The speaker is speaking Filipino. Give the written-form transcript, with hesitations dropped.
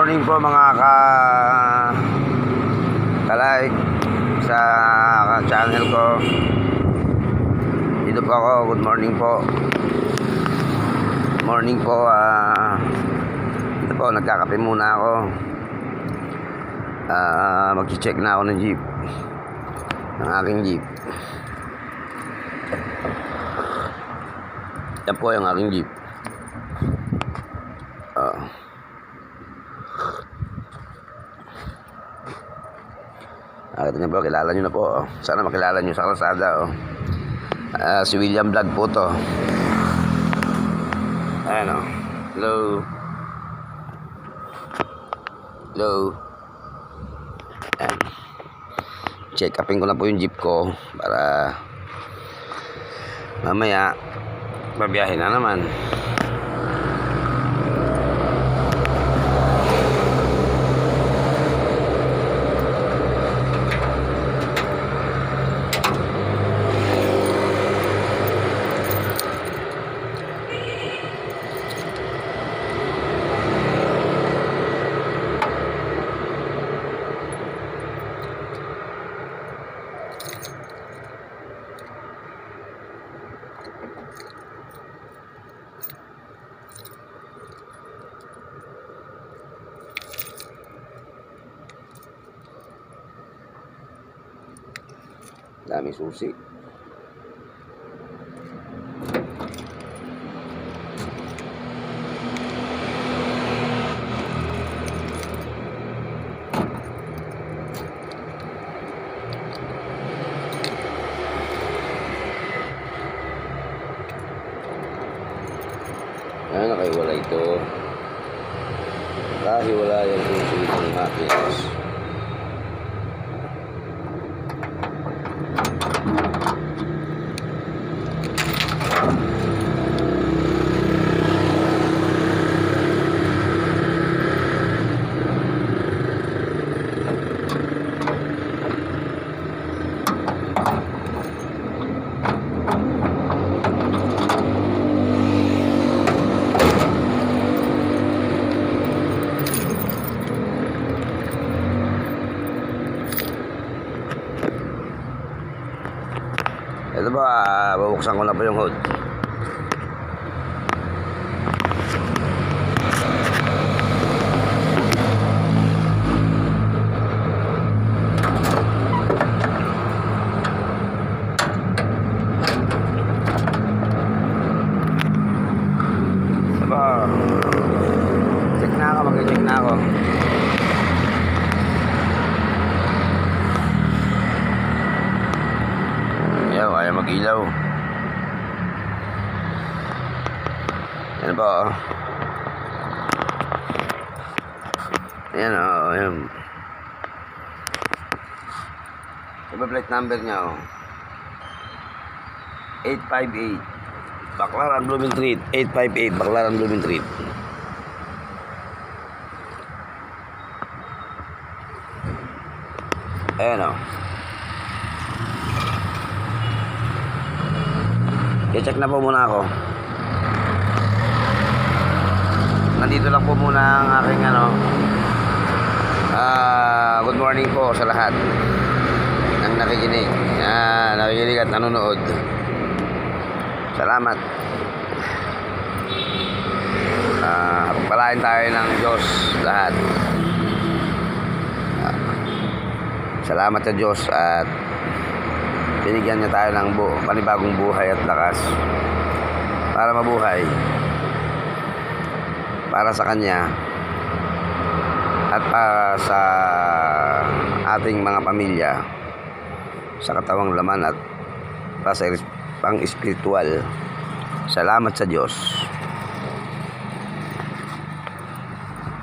morning po mga ka-like sa channel ko. Dito po ako. Good morning po. Morning po. Dito po, nagkakape muna ako. Mag-check na ako ng jeep. Ng aking jeep. Yan po yung aking jeep. Nakita niyo po, kilala niyo na po. Sana makilala niyo sa kalsada. Si William Vlog po to. Ayan o. Hello. Hello. Ayan. Check upin ko na po yung jeep ko para mamaya babiyahin na naman. Dami susi. Ayan, nakahiwala ito. Nakahiwala yung susi ng makinas. Ito ba, babuksan ko na po yung hood. Ito ba, check na ako, mag-check na ako. Ayaw, kaya mag-ilaw. Yan ba? Ayan o. Ayan. Iba plate number niya o. 858 Baclaran Blooming Street. 858 Baclaran Blooming Street. Ayan o. I-check na po muna ako. Nandito lang po muna ang aking good morning po sa lahat ng nakikinig. Nakikinig at nanonood. Salamat. Pagpalain tayo ng Diyos lahat. Salamat sa Diyos at binigyan niya tayo ng panibagong buhay at lakas para mabuhay para sa Kanya at para sa ating mga pamilya, sa katawang laman at para sa pang-espiritual. Salamat sa Diyos.